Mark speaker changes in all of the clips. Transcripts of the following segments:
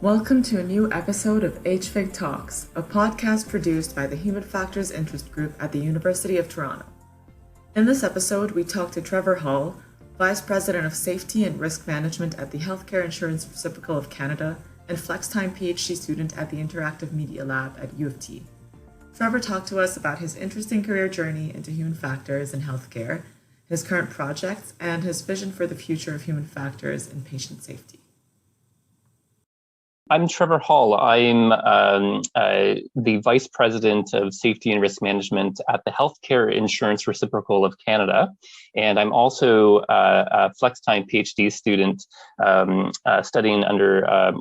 Speaker 1: Welcome to a new episode of HFIG Talks, a podcast produced by the Human Factors Interest Group at the University of Toronto. In this episode, we talk to Trevor Hall, Vice President of Safety and Risk Management at the Healthcare Insurance Reciprocal of Canada and FlexTime PhD student at the Interactive Media Lab at U of T. Trevor talked to us about his interesting career journey into human factors in healthcare, his current projects, and his vision for the future of human factors in patient safety.
Speaker 2: I'm Trevor Hall. I'm the Vice President of Safety and Risk Management at the Healthcare Insurance Reciprocal of Canada. And I'm also a FlexTime PhD student studying under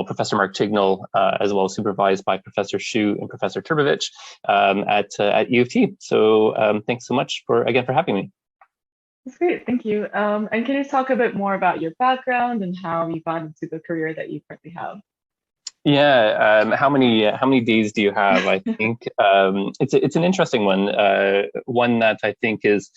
Speaker 2: Professor Mark Chignall, as well as supervised by Professor Shu and Professor Turbovich at U of T. So thanks so much for having me.
Speaker 3: That's great, thank you. And can you talk a bit more about your background and how you got into the career that you currently have?
Speaker 2: Yeah, how many days do you have? I think it's an interesting one. One that I think is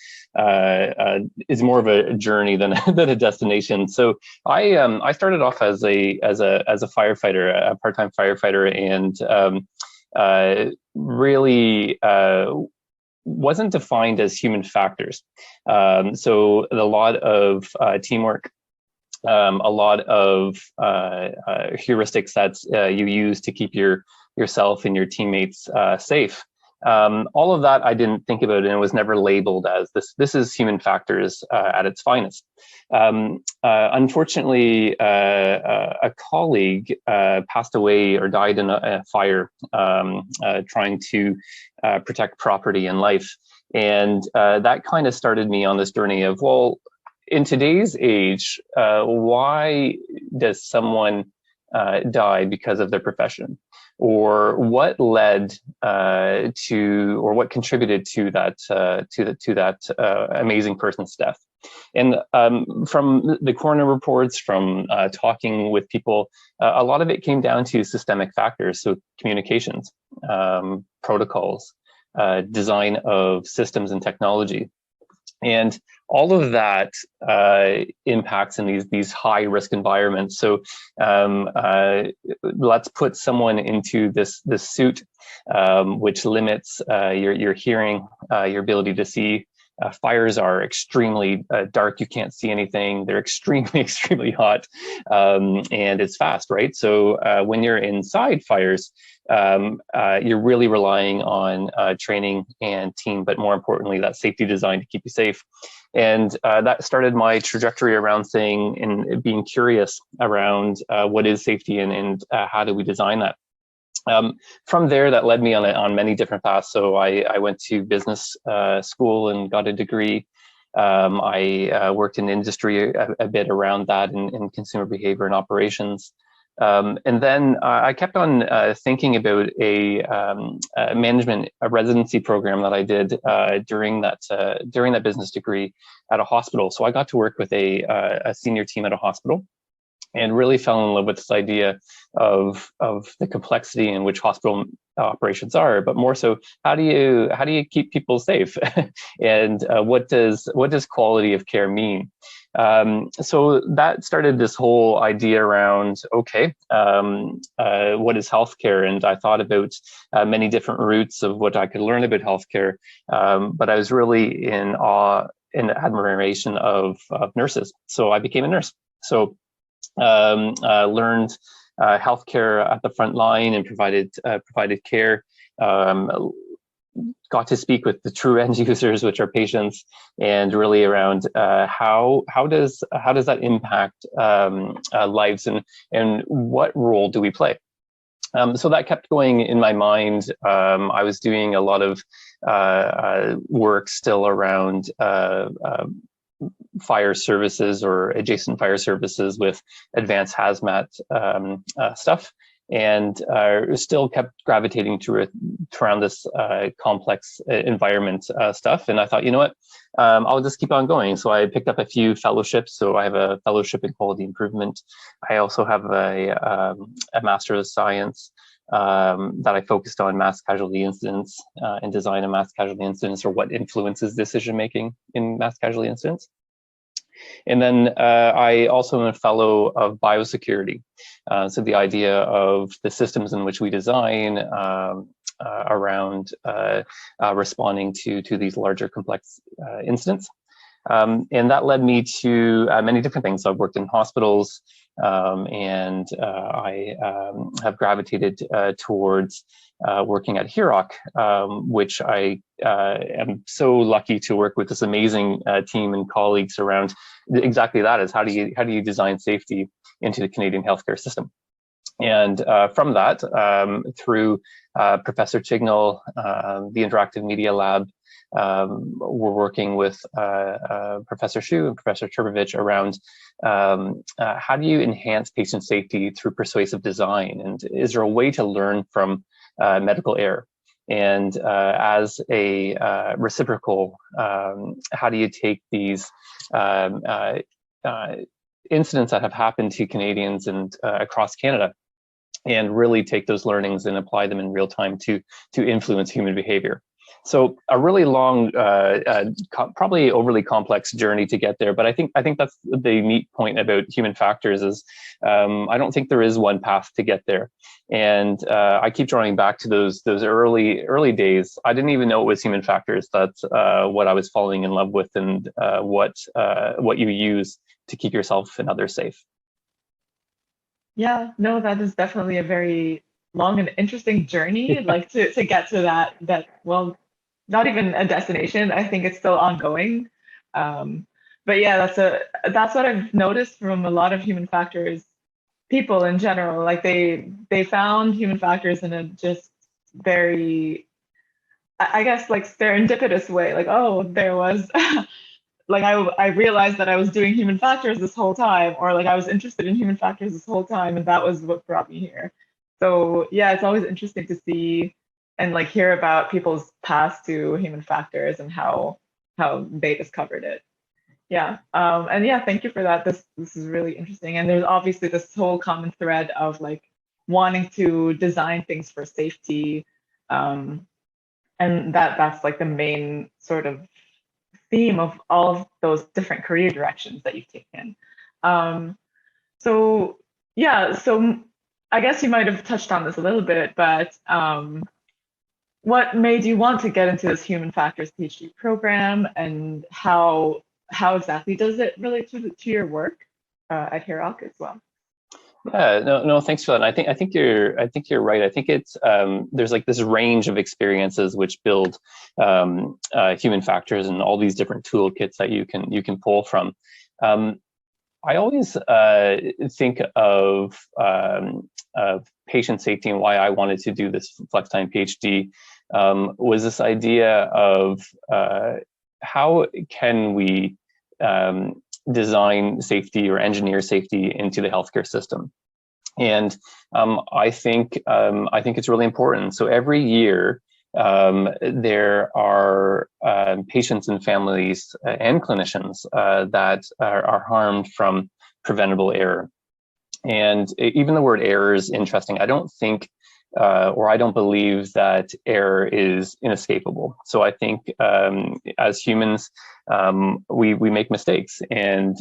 Speaker 2: more of a journey than a destination. So I started off as a firefighter, a part-time firefighter, and really wasn't defined as human factors. So a lot of teamwork, a lot of heuristics that you use to keep yourself and your teammates safe. All of that I didn't think about, and it was never labeled as this is human factors at its finest. Unfortunately, a colleague passed away or died in a fire trying to protect property and life. And that kind of started me on this journey of, well, in today's age, why does someone die because of their profession? Or what led to, or what contributed to that amazing person's death? And from the coroner reports, from talking with people, a lot of it came down to systemic factors. So communications, protocols, design of systems and technology. And all of that impacts in these high risk environments. So let's put someone into this suit, which limits your hearing, your ability to see. Fires are extremely dark. You can't see anything. They're extremely hot, and it's fast, right? So when you're inside fires, you're really relying on training and team, but more importantly, that safety design to keep you safe. And that started my trajectory around saying and being curious around what is safety and how do we design that. From there, that led me on many different paths. So I went to business school and got a degree. I worked in industry a bit around that in consumer behavior and operations. And then I kept on thinking about a residency program that I did during that business degree at a hospital. So I got to work with a senior team at a hospital, and really fell in love with this idea of the complexity in which hospital operations are, but more so, how do you keep people safe, and what does quality of care mean? So that started this whole idea around, okay, what is healthcare? And I thought about many different routes of what I could learn about healthcare, but I was really in awe and admiration of nurses. So I became a nurse. So learned healthcare at the front line and provided care. Got to speak with the true end users, which are patients, and really around how does that impact lives, and what role do we play? So that kept going in my mind. I was doing a lot of work still around fire services or adjacent fire services with advanced hazmat stuff, and still kept gravitating around this complex environment stuff. And I thought, you know what, I'll just keep on going. So I picked up a few fellowships. So I have a fellowship in quality improvement. I also have a Master of Science that I focused on mass casualty incidents and design of mass casualty incidents, or what influences decision making in mass casualty incidents. And then I also am a fellow of biosecurity. So the idea of the systems in which we design around responding to these larger complex incidents. And that led me to many different things. So I've worked in hospitals, and I have gravitated towards working at HIROC, which I am so lucky to work with this amazing team and colleagues around exactly that, is how do you design safety into the Canadian healthcare system. And from that, through Professor Chignall, the Interactive Media Lab, we're working with Professor Shu and Professor Trevors around how do you enhance patient safety through persuasive design, and is there a way to learn from medical error? And as a reciprocal, how do you take these incidents that have happened to Canadians and across Canada, and really take those learnings and apply them in real time to influence human behavior? So a really long, probably overly complex journey to get there. But I think that's the neat point about human factors is I don't think there is one path to get there. And I keep drawing back to those early days. I didn't even know it was human factors. That's what I was falling in love with, and what you use to keep yourself and others safe.
Speaker 3: Yeah, no, that is definitely a very long and interesting journey, like to get to that, well, not even a destination. I think it's still ongoing. But yeah, that's what I've noticed from a lot of human factors people in general. Like they found human factors in a just very, I guess, like serendipitous way. Like, oh, there was like I realized that I was doing human factors this whole time, or like I was interested in human factors this whole time, and that was what brought me here. So yeah, it's always interesting to see and like hear about people's paths to human factors and how they discovered it. Yeah, and yeah, thank you for that. This is really interesting, and there's obviously this whole common thread of like wanting to design things for safety, and that's like the main sort of theme of all of those different career directions that you've taken. So yeah, so I guess you might have touched on this a little bit, but what made you want to get into this human factors PhD program, and how exactly does it relate to your work at HIROC as well?
Speaker 2: Yeah, no, thanks for that. And I think you're right. I think it's there's like this range of experiences which build human factors and all these different toolkits that you can pull from. I always think of patient safety, and why I wanted to do this flex time PhD was this idea of how can we design safety or engineer safety into the healthcare system. And I think it's really important. So every year there are patients and families and clinicians that are harmed from preventable error. And even the word error is interesting. I don't think or I don't believe that error is inescapable. So I think as humans, we make mistakes, and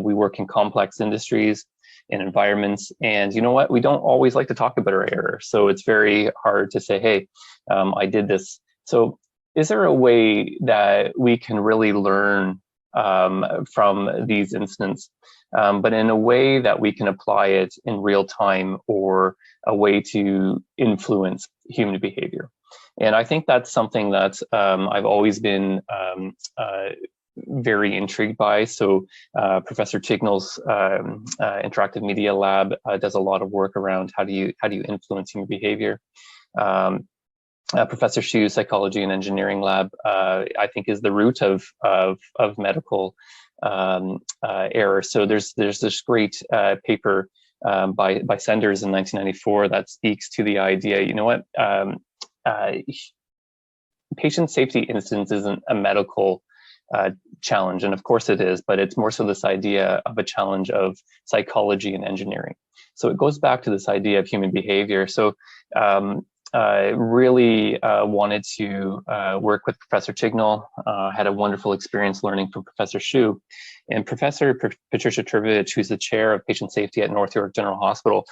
Speaker 2: we work in complex industries and environments. And you know what? We don't always like to talk about our error. So it's very hard to say, hey, I did this. So is there a way that we can really learn from these incidents, but in a way that we can apply it in real time, or a way to influence human behavior? And I think that's something that I've always been very intrigued by. So Professor Chignall's Interactive Media Lab does a lot of work around how do you influence human behavior. Professor Shu's Psychology and Engineering Lab, I think, is the root of medical error. So there's this great paper by Senders in 1994 that speaks to the idea, you know what, patient safety incidents isn't a medical challenge, and of course it is, but it's more so this idea of a challenge of psychology and engineering. So it goes back to this idea of human behavior. So really wanted to work with Professor Chignall. Had a wonderful experience learning from Professor Shu. And Professor Patricia Trevors, who's the chair of patient safety at North York General Hospital,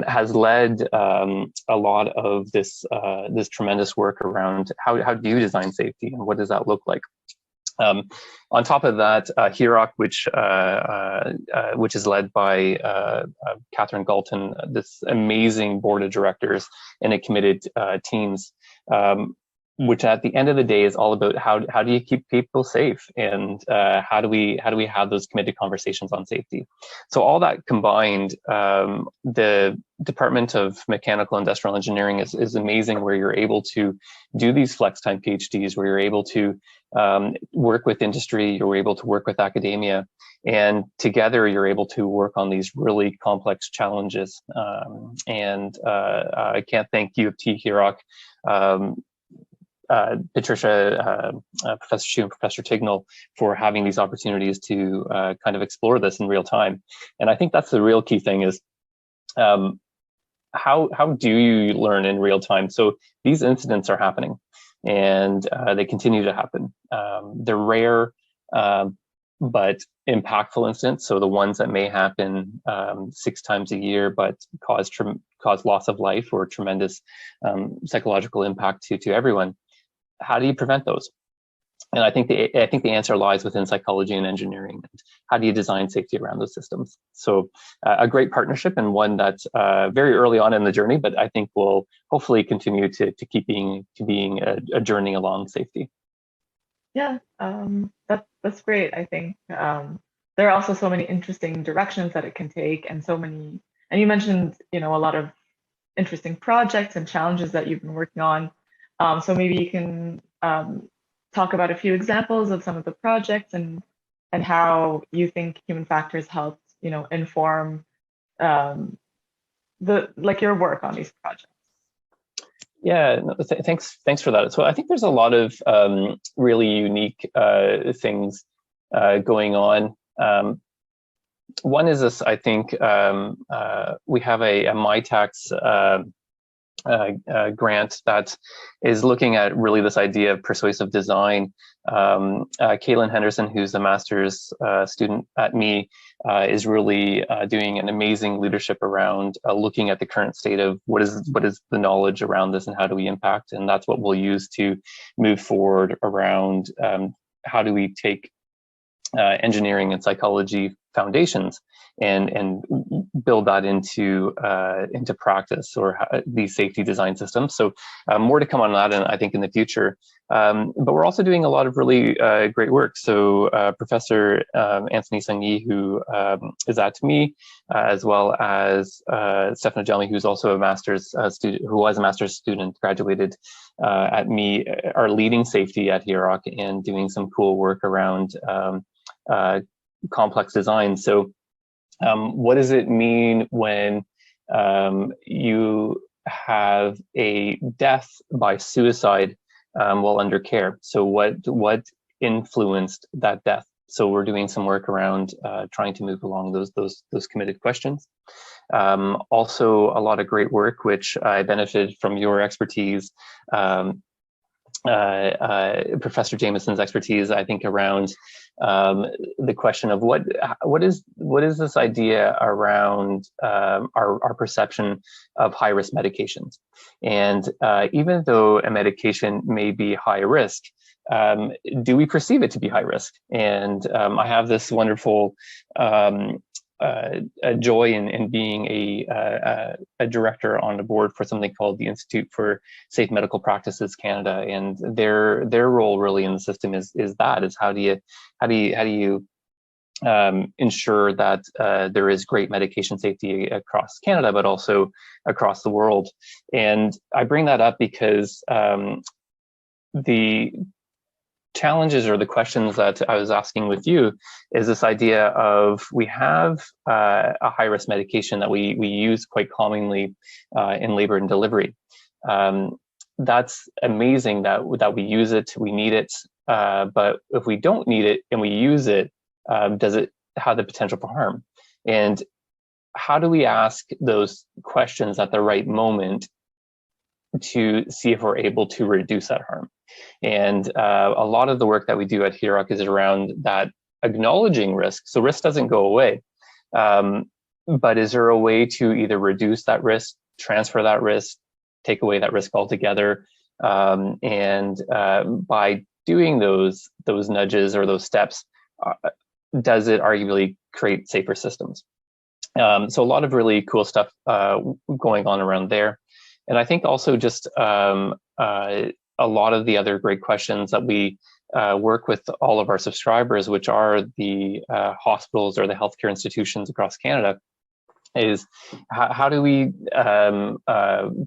Speaker 2: has led a lot of this this tremendous work around how do you design safety and what does that look like. On top of that, HIROC, which is led by Catherine Galton, this amazing board of directors and a committed teams, which at the end of the day is all about how do you keep people safe, and how do we have those committed conversations on safety. So all that combined, the Department of Mechanical Industrial Engineering is amazing, where you're able to do these flex time PhDs, where you're able to work with industry, you're able to work with academia, and together you're able to work on these really complex challenges. I can't thank U of T HIROC, Patricia, Professor Shu, and Professor Chignall for having these opportunities to kind of explore this in real time. And I think that's the real key thing is, how do you learn in real time? So these incidents are happening, and they continue to happen. They're rare, but impactful incidents. So the ones that may happen 6 times a year, but cause loss of life or tremendous psychological impact to everyone. How do you prevent those? And I think the answer lies within psychology and engineering. How do you design safety around those systems? So a great partnership, and one that's very early on in the journey, but I think will hopefully continue to keep being a journey along safety.
Speaker 3: Yeah, that's great. I think there are also so many interesting directions that it can take, and so many. And you mentioned, a lot of interesting projects and challenges that you've been working on. So maybe you can talk about a few examples of some of the projects and how you think human factors helped, inform your work on these projects.
Speaker 2: Yeah, no, thanks for that. So I think there's a lot of really unique things going on. One is this, I think we have a MyTax grant that is looking at really this idea of persuasive design. Caitlin Henderson, who's a master's student at me, is really doing an amazing leadership around looking at the current state of what is the knowledge around this and how do we impact, and that's what we'll use to move forward around how do we take engineering and psychology foundations and build that into practice, or these safety design systems. So more to come on that, and I think in the future. But we're also doing a lot of really great work. So Professor Anthony Sanghi, who is at me, as well as Stefano Gelmi, who's also a master's student, who was a master's student, graduated at me, are leading safety at HIROC and doing some cool work around complex design. So what does it mean when you have a death by suicide while under care? So what influenced that death? So we're doing some work around trying to move along those committed questions. Also a lot of great work, which I benefited from your expertise, Professor Jameson's expertise, I think, around the question of what is this idea around our perception of high-risk medications. And even though a medication may be high risk, do we perceive it to be high risk? And I have this wonderful a joy in being a director on the board for something called the Institute for Safe Medical Practices Canada, and their role really in the system is how do you ensure that there is great medication safety across Canada, but also across the world. And I bring that up because the challenges or the questions that I was asking with you is this idea of, we have a high-risk medication that we use quite commonly in labor and delivery. That's amazing that we use it, we need it, but if we don't need it and we use it, does it have the potential for harm? And how do we ask those questions at the right moment to see if we're able to reduce that harm. And a lot of the work that we do at HIROC is around that acknowledging risk. So risk doesn't go away, but is there a way to either reduce that risk, transfer that risk, take away that risk altogether? And by doing those nudges or those steps, does it arguably create safer systems? So a lot of really cool stuff going on around there. And I think also just a lot of the other great questions that we work with all of our subscribers, which are the hospitals or the healthcare institutions across Canada, is how do we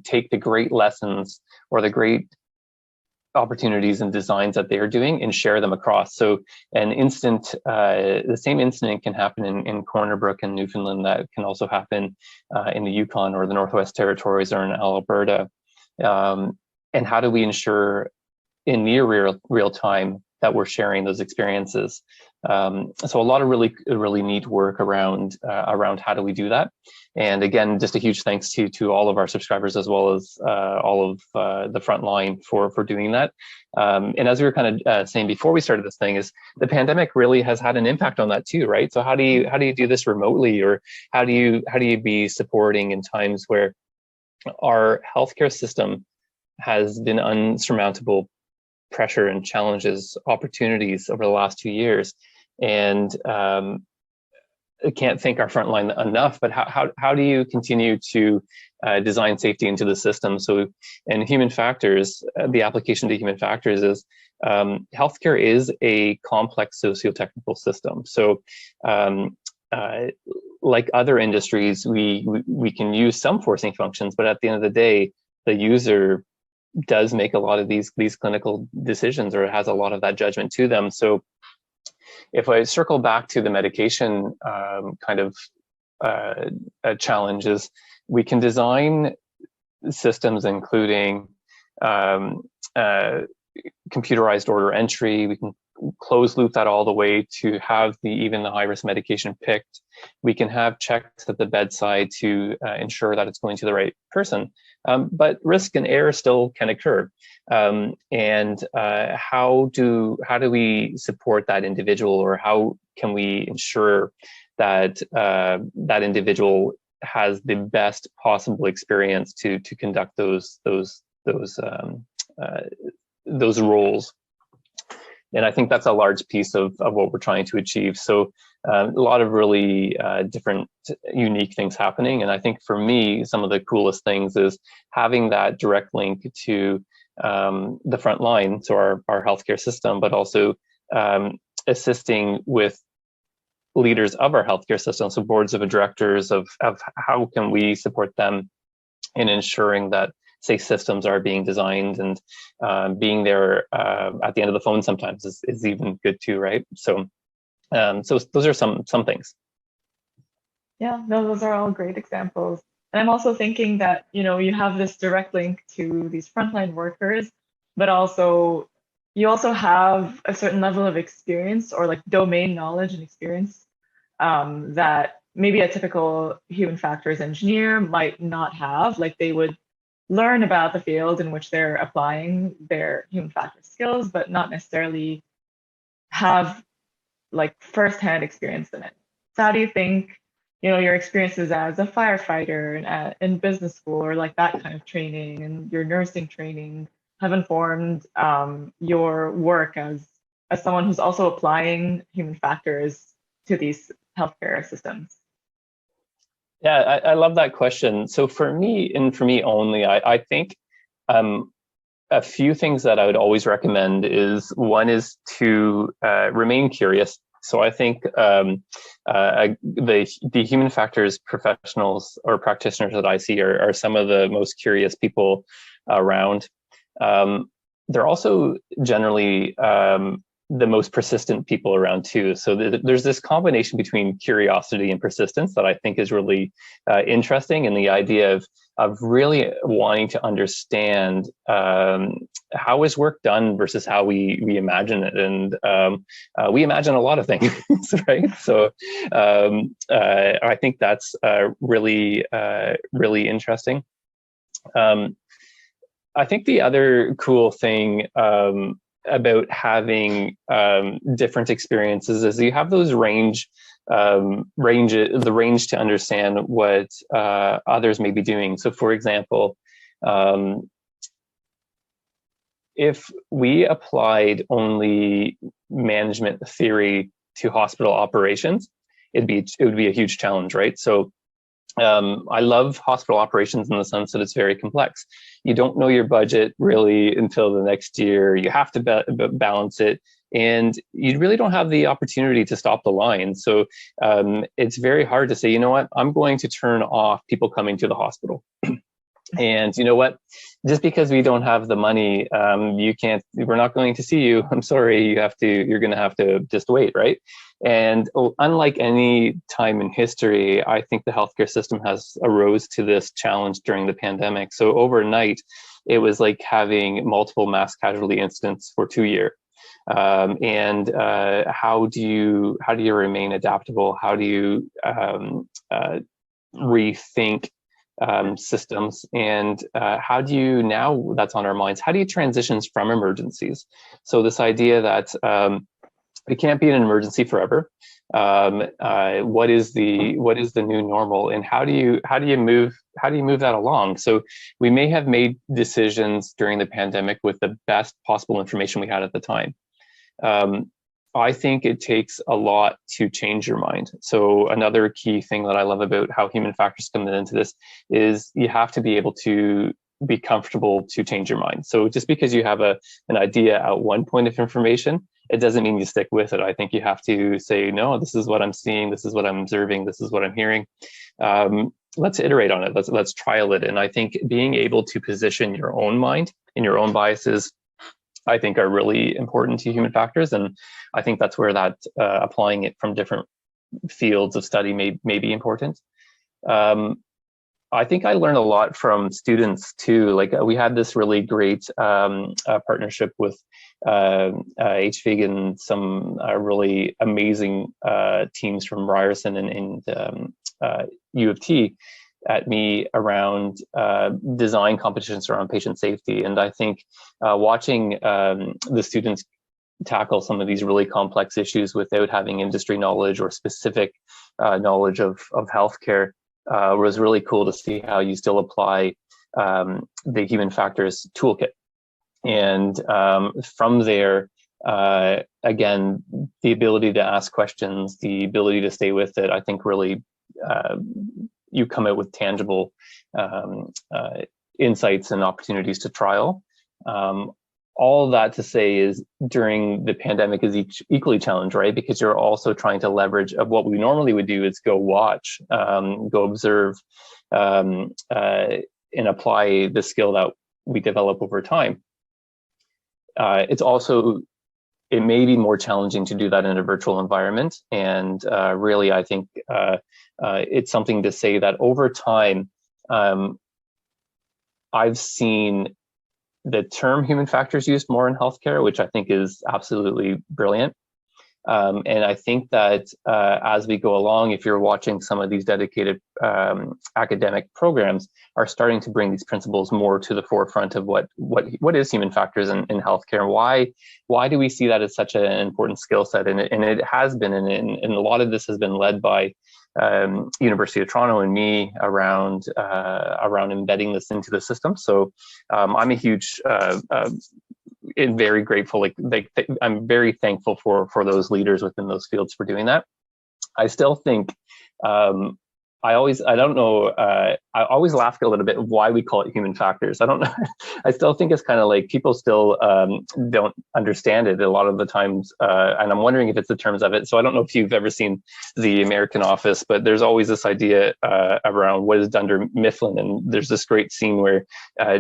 Speaker 2: take the great lessons or the great opportunities and designs that they're doing and share them across. So the same incident can happen in Corner Brook in Newfoundland, that can also happen in the Yukon or the Northwest Territories or in Alberta. And how do we ensure in near real time that we're sharing those experiences? So a lot of really neat work around how do we do that. And again, just a huge thanks to all of our subscribers, as well as all of the front line for doing that. And as we were kind of saying before we started this thing, is the pandemic really has had an impact on that too, right? So how do you do this remotely, or how do you be supporting in times where our healthcare system has been unsurmountable pressure and challenges, opportunities over the last 2 years? And I can't thank our frontline enough, but how do you continue to design safety into the system? So in human factors, the application to human factors is healthcare is a complex socio-technical system. So like other industries, we can use some forcing functions, but at the end of the day, the user does make a lot of these clinical decisions, or has a lot of that judgment to them. So if I circle back to the medication kind of challenges, we can design systems including computerized order entry. We can close loop that all the way to have even the high risk medication picked. We can have checks at the bedside to ensure that it's going to the right person. But risk and error still can occur. And how do we support that individual, or how can we ensure that that individual has the best possible experience to conduct those roles? And I think that's a large piece of what we're trying to achieve. So a lot of really different, unique things happening. And I think for me, some of the coolest things is having that direct link to the front line, so our healthcare system, but also assisting with leaders of our healthcare system, so boards of directors, of how can we support them in ensuring that safe systems are being designed, and being there at the end of the phone sometimes is even good too, right? So so those are some things.
Speaker 3: Yeah, no, those are all great examples. And I'm also thinking that, you have this direct link to these frontline workers, but also you also have a certain level of experience, or like domain knowledge and experience, that maybe a typical human factors engineer might not have. Like, they would learn about the field in which they're applying their human factors skills, but not necessarily have like firsthand experience in it. So how do you think, your experiences as a firefighter and in business school, or like that kind of training, and your nursing training, have informed your work as someone who's also applying human factors to these healthcare systems?
Speaker 2: Yeah, I love that question. So for me, and for me only, I think a few things that I would always recommend is, one is to remain curious. So I think the human factors professionals or practitioners that I see are some of the most curious people around. They're also generally the most persistent people around too. So there's this combination between curiosity and persistence that I think is really interesting, and the idea of really wanting to understand how is work done versus how we imagine it. And we imagine a lot of things, right? So I think that's really interesting. I think the other cool thing about having different experiences is you have those the range to understand what others may be doing. So for example, if we applied only management theory to hospital operations, it would be a huge challenge, right? So I love hospital operations in the sense that it's very complex. You don't know your budget really until the next year. You have to balance it, and you really don't have the opportunity to stop the line. So it's very hard to say, you know what, I'm going to turn off people coming to the hospital. And you know what, just because we don't have the money, we're not going to see you. I'm sorry, you're going to have to just wait, right? And unlike any time in history, I think the healthcare system has arose to this challenge during the pandemic. So overnight, it was like having multiple mass casualty incidents for 2 years. How do you remain adaptable? How do you rethink systems, and how do you, now that's on our minds, how do you transition from emergencies? So this idea that it can't be an emergency forever. What is the new normal, and how do you move that along? So we may have made decisions during the pandemic with the best possible information we had at the time. I think it takes a lot to change your mind. So another key thing that I love about how human factors come into this is you have to be able to be comfortable to change your mind. So just because you have an idea at one point of information, it doesn't mean you stick with it. I think you have to say, no, this is what I'm seeing, this is what I'm observing, this is what I'm hearing. Let's iterate on it. Let's trial it. And I think being able to position your own mind and your own biases, I think, are really important to human factors. And I think that's where that applying it from different fields of study may be important. I think I learned a lot from students too. Like we had this really great partnership with HFIG and some really amazing teams from Ryerson and U of T at me around design competitions around patient safety. And I think watching the students tackle some of these really complex issues without having industry knowledge or specific knowledge of healthcare was really cool to see how you still apply the human factors toolkit. And from there, again, the ability to ask questions, the ability to stay with it, I think really you come out with tangible insights and opportunities to trial. All that to say is during the pandemic is equally challenged, right? Because you're also trying to leverage of what we normally would do is go watch, go observe, and apply the skill that we develop over time. It may be more challenging to do that in a virtual environment. And really, I think it's something to say that over time, I've seen the term human factors used more in healthcare, which I think is absolutely brilliant. And I think that as we go along, if you're watching some of these dedicated academic programs are starting to bring these principles more to the forefront of what is human factors in healthcare. Why do we see that as such an important skill set? And it has been, and a lot of this has been led by University of Toronto and me around embedding this into the system. So I'm a huge and very grateful. I'm very thankful for those leaders within those fields for doing that. I still think I always laugh a little bit of why we call it human factors. I don't know. I still think it's kind of like people still don't understand it a lot of the times. And I'm wondering if it's the terms of it. So I don't know if you've ever seen the American Office, but there's always this idea around what is Dunder Mifflin. And there's this great scene where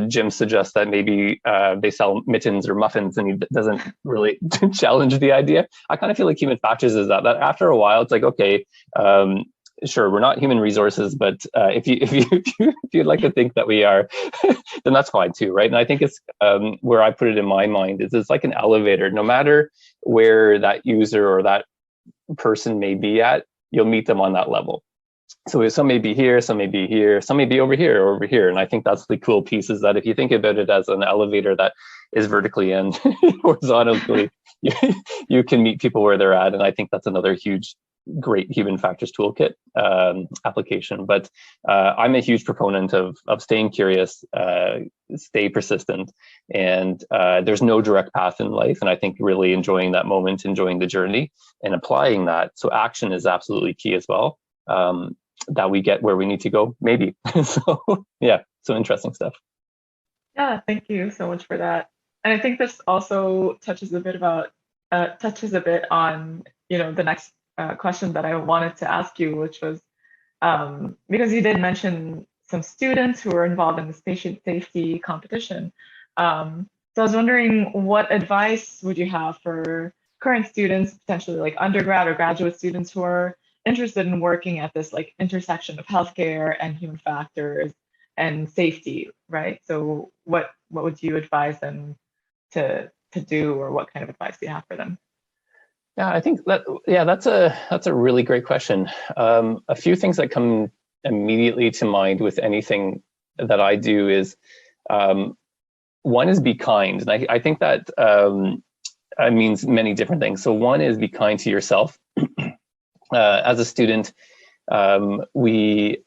Speaker 2: Jim suggests that maybe they sell mittens or muffins, and he doesn't really challenge the idea. I kind of feel like human factors is that after a while, it's like, okay, sure, we're not human resources, but if you'd like to think that we are, then that's fine too, right? And I think it's where I put it in my mind is it's like an elevator. No matter where that user or that person may be at, you'll meet them on that level. So some may be here, some may be here, some may be over here or over here. And I think that's the cool piece, is that if you think about it as an elevator that is vertically and horizontally, you can meet people where they're at. And I think that's another huge, great human factors toolkit application. But I'm a huge proponent of staying curious, stay persistent, and there's no direct path in life. And I think really enjoying that moment, enjoying the journey, and applying that. So action is absolutely key as well. That we get where we need to go, maybe. So yeah, so interesting stuff.
Speaker 3: Yeah, thank you so much for that. And I think this also touches a bit on, the next question that I wanted to ask you, which was because you did mention some students who were involved in this patient safety competition. So I was wondering, what advice would you have for current students, potentially like undergrad or graduate students, who are interested in working at this like intersection of healthcare and human factors and safety, right? So what would you advise them to do, or what kind of advice do you have for them?
Speaker 2: Yeah, I think that's a really great question. A few things that come immediately to mind with anything that I do is, one is be kind. And I think that means many different things. So one is be kind to yourself. As a student, it's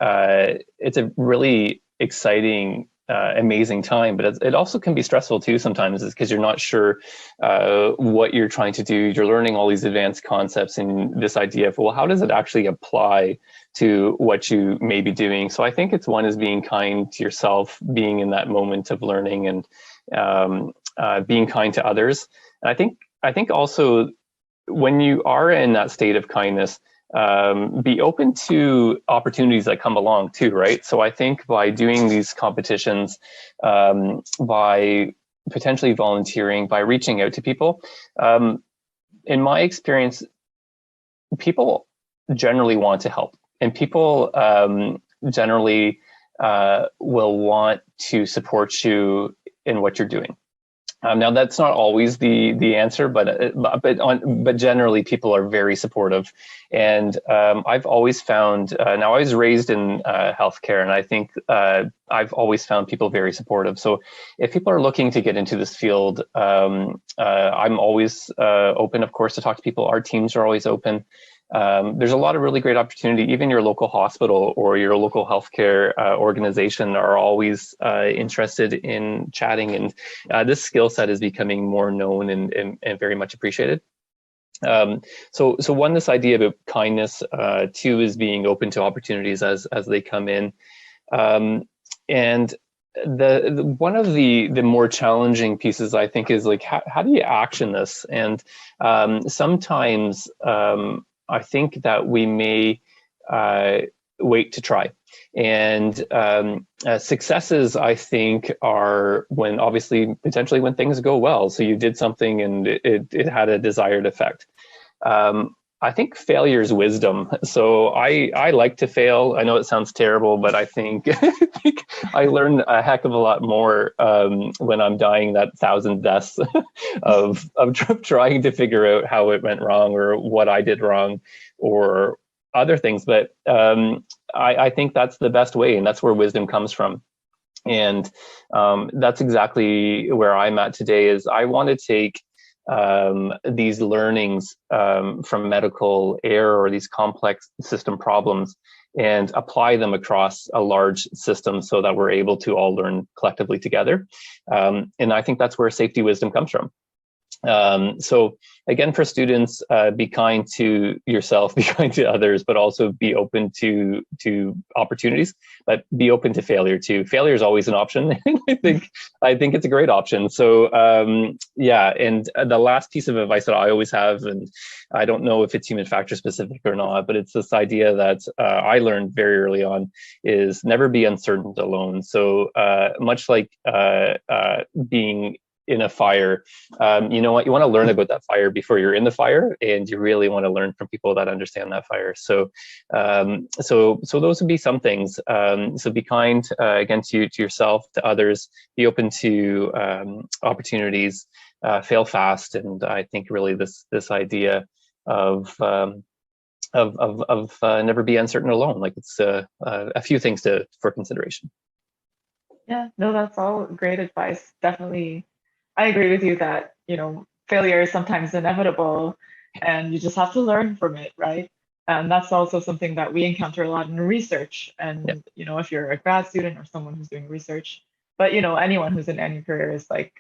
Speaker 2: a really exciting, amazing time, but it also can be stressful too sometimes, because you're not sure what you're trying to do. You're learning all these advanced concepts and this idea of, well, how does it actually apply to what you may be doing? So I think one is being kind to yourself, being in that moment of learning, and being kind to others. And I think also, when you are in that state of kindness, be open to opportunities that come along too, right? So I think by doing these competitions, by potentially volunteering, by reaching out to people, in my experience, people generally want to help, and people generally will want to support you in what you're doing. Now, that's not always the answer, but generally people are very supportive. And I've always found, now I was raised in healthcare, and I think I've always found people very supportive. So if people are looking to get into this field, I'm always open, of course, to talk to people. Our teams are always open. There's a lot of really great opportunity. Even your local hospital or your local healthcare organization are always interested in chatting, and this skill set is becoming more known and very much appreciated. So one, this idea about kindness. Two is being open to opportunities as they come in. And one of the more challenging pieces, I think, is like, how do you action this? And sometimes I think that we may wait to try. And successes, I think, are when, obviously, potentially when things go well. So you did something and it had a desired effect. I think failure is wisdom. So I like to fail. I know it sounds terrible, but I think I learn a heck of a lot more when I'm dying that 1,000 deaths of trying to figure out how it went wrong or what I did wrong or other things. But I think that's the best way, and that's where wisdom comes from. And that's exactly where I'm at today. Is I want to take these learnings from medical error or these complex system problems and apply them across a large system so that we're able to all learn collectively together. And I think that's where safety wisdom comes from. So again, for students, be kind to yourself, be kind to others, but also be open to opportunities, but be open to failure too. Failure is always an option. I think it's a great option. So yeah, and the last piece of advice that I always have, and I don't know if it's human factor specific or not, but it's this idea that I learned very early on, is never be uncertain alone. So much like being in a fire, you know what, you want to learn about that fire before you're in the fire, and you really want to learn from people that understand that fire. So so those would be some things. So be kind, again, to yourself, to others, be open to opportunities, fail fast. And I think really this idea of never be uncertain alone. Like it's a few things for consideration.
Speaker 3: Yeah, no, that's all great advice. Definitely, I agree with you that, failure is sometimes inevitable and you just have to learn from it, right? And that's also something that we encounter a lot in research.
Speaker 2: Yeah,
Speaker 3: And, if you're a grad student or someone who's doing research, but, anyone who's in any career is like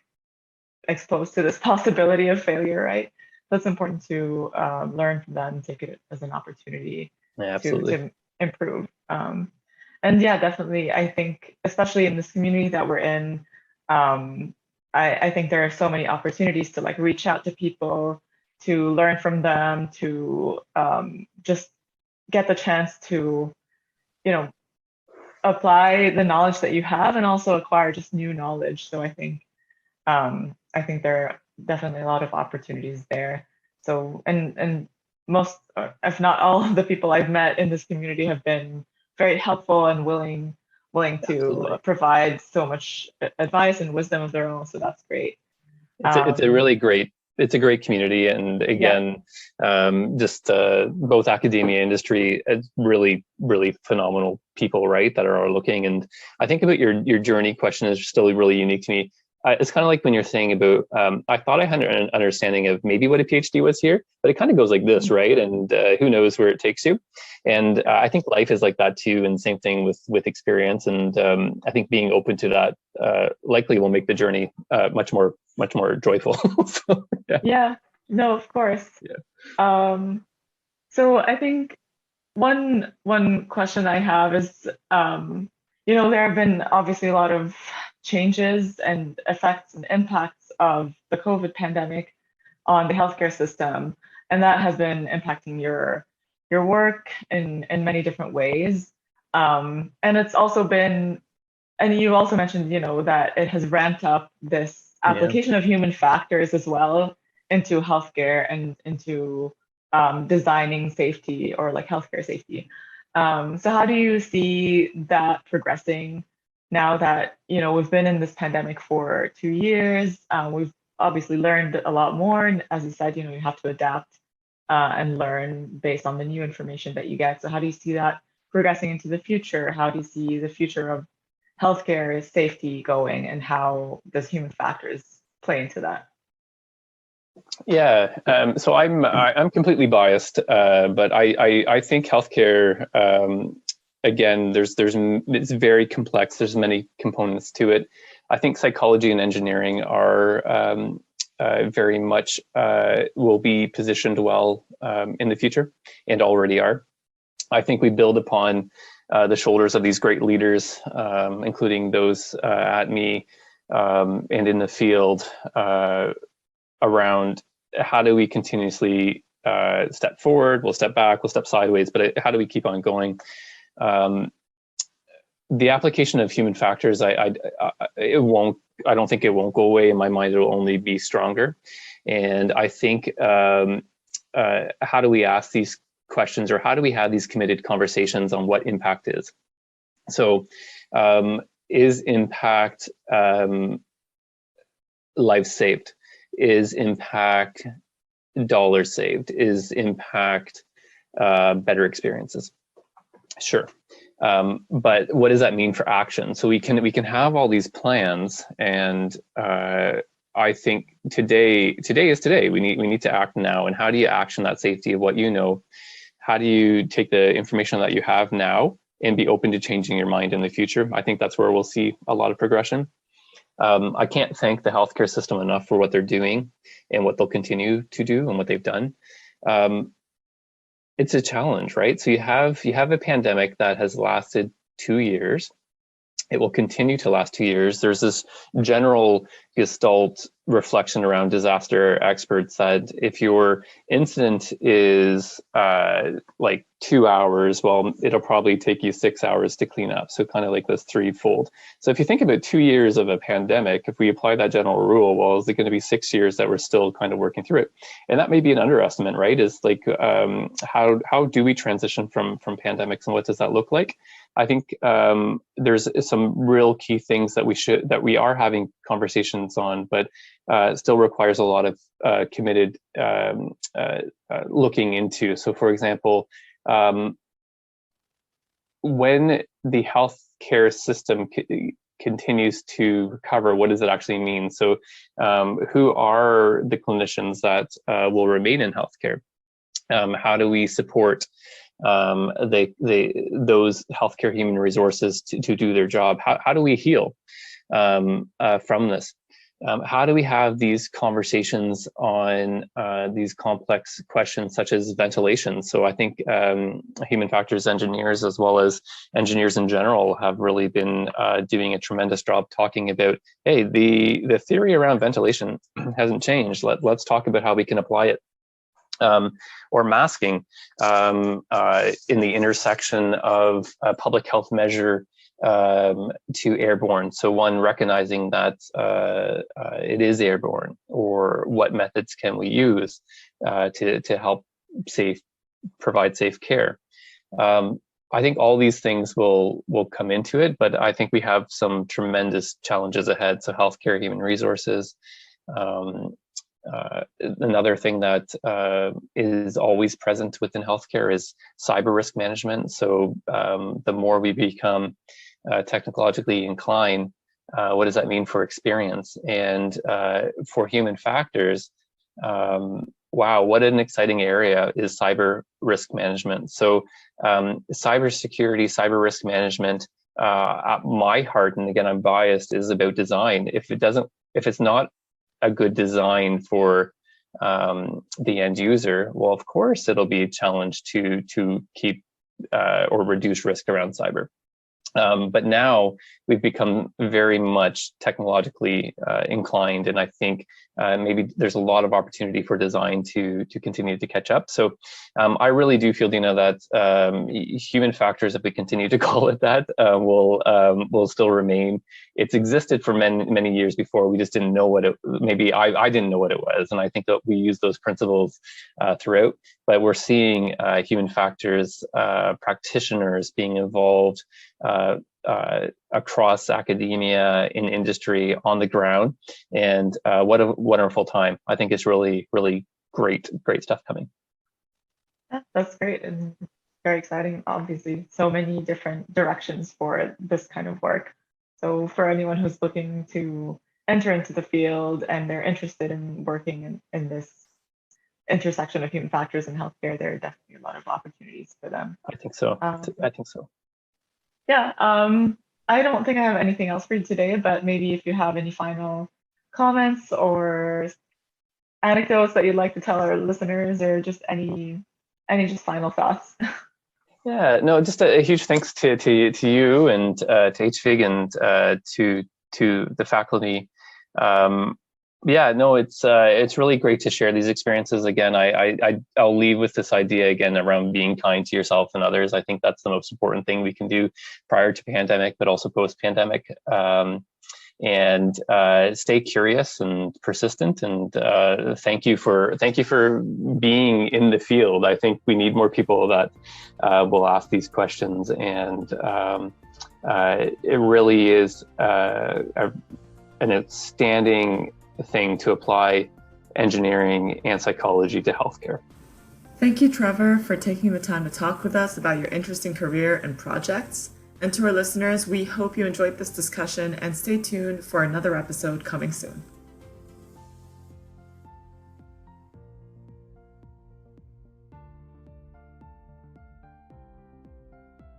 Speaker 3: exposed to this possibility of failure, right? So it's important to learn from that and take it as an opportunity
Speaker 2: yeah,
Speaker 3: to
Speaker 2: absolutely.
Speaker 3: improve. And yeah, definitely, I think, especially in this community that we're in, I think there are so many opportunities to like reach out to people, to learn from them, to just get the chance to, you know, apply the knowledge that you have and also acquire just new knowledge. So I think there are definitely a lot of opportunities there. So and most, if not all, of the people I've met in this community have been very helpful and willing to
Speaker 2: Absolutely.
Speaker 3: provide so much advice and wisdom of their own. So that's great.
Speaker 2: It's a
Speaker 3: Um,
Speaker 2: really great, it's a great community. And
Speaker 3: yeah,
Speaker 2: again, just both academia and industry, it's really, really phenomenal people, right, that are looking. And I think about your journey question is still really unique to me. It's kind of like when you're saying about, I thought I had an understanding of maybe what a PhD was here, but it kind of goes like this, right? And who knows where it takes you. And I think life is like that too. And same thing with experience. And I think being open to that likely will make the journey much more joyful. So, yeah.
Speaker 3: yeah, no, of course.
Speaker 2: Yeah.
Speaker 3: Um, so I think one question I have is, there have been obviously a lot of changes and effects and impacts of the COVID pandemic on the healthcare system, and that has been impacting your work in many different ways. And it's also been, and you also mentioned, that it has ramped up this
Speaker 2: Yeah.
Speaker 3: application of human factors as well into healthcare and into designing safety or like healthcare safety. So how do you see that progressing now that, we've been in this pandemic for 2 years? We've obviously learned a lot more. And as you said, you have to adapt and learn based on the new information that you get. So how do you see that progressing into the future? How do you see the future of healthcare safety going, and how does human factors play into that?
Speaker 2: Yeah. So I'm completely biased, but I think healthcare, again, it's very complex. There's many components to it. I think psychology and engineering are very much will be positioned well in the future, and already are. I think we build upon the shoulders of these great leaders, including those at me and in the field, around how do we continuously step forward, we'll step back, we'll step sideways, but how do we keep on going? The application of human factors, I don't think it won't go away. In my mind, it will only be stronger. And I think, how do we ask these questions, or how do we have these committed conversations on what impact is? So is impact life saved? Is impact dollars saved? Is impact better experiences? Sure. But what does that mean for action? So we can have all these plans, and I think today is today. We need to act now. And how do you action that safety of what you know? How do you take the information that you have now and be open to changing your mind in the future? I think that's where we'll see a lot of progression. I can't thank the healthcare system enough for what they're doing and what they'll continue to do and what they've done. It's a challenge, right? So you have a pandemic that has lasted 2 years. It will continue to last 2 years. There's this general Gestalt reflection around disaster experts that if your incident is like 2 hours, well, it'll probably take you 6 hours to clean up. So kind of like this threefold. So if you think about 2 years of a pandemic, if we apply that general rule, well, is it going to be 6 years that we're still kind of working through it? And that may be an underestimate, right? Is like, how do we transition from pandemics, and what does that look like? I think there's some real key things that we are having conversations on, but it still requires a lot of committed looking into. So, for example, when the healthcare system continues to recover, what does it actually mean? So, who are the clinicians that will remain in healthcare? How do we support those healthcare human resources to do their job? How do we heal from this? How do we have these conversations on these complex questions such as ventilation? So I think human factors engineers, as well as engineers in general, have really been doing a tremendous job talking about, hey, the theory around ventilation hasn't changed. Let's talk about how we can apply it. Or masking in the intersection of a public health measure to airborne. So one, recognizing that it is airborne, or what methods can we use to help provide safe care. I think all these things will come into it, but I think we have some tremendous challenges ahead. So healthcare, human resources. Another thing that is always present within healthcare is cyber risk management. So the more we become technologically inclined, what does that mean for experience? And for human factors, wow, what an exciting area is cyber risk management. So cybersecurity, cyber risk management, at my heart, and again, I'm biased, is about design. If it's not a good design for the end user, well, of course, it'll be a challenge to keep or reduce risk around cyber. But now we've become very much technologically inclined, and I think maybe there's a lot of opportunity for design to continue to catch up. So I really do feel, Dina, that human factors, if we continue to call it that, will still remain. It's existed for many years before. We just didn't know what it. Maybe I didn't know what it was, and I think that we use those principles throughout. But we're seeing human factors practitioners being involved across academia, in industry, on the ground, and what a wonderful time. I think it's really great stuff coming.
Speaker 3: Yeah, that's great and very exciting. Obviously, so many different directions for this kind of work. So for anyone who's looking to enter into the field and they're interested in working in this intersection of human factors and healthcare, there are definitely a lot of opportunities for them.
Speaker 2: I think so.
Speaker 3: Yeah, I don't think I have anything else for you today, but maybe if you have any final comments or anecdotes that you'd like to tell our listeners, or just any just final thoughts.
Speaker 2: Yeah, no, just a huge thanks to you and to HFIG and to the faculty. Yeah, no, it's really great to share these experiences. Again, I'll leave with this idea again around being kind to yourself and others. I think that's the most important thing we can do prior to pandemic, but also post-pandemic. And stay curious and persistent. And thank you for being in the field. I think we need more people that will ask these questions. And it really is an outstanding thing to apply engineering and psychology to healthcare.
Speaker 1: Thank you, Trevor, for taking the time to talk with us about your interesting career and projects. And to our listeners, we hope you enjoyed this discussion and stay tuned for another episode coming soon.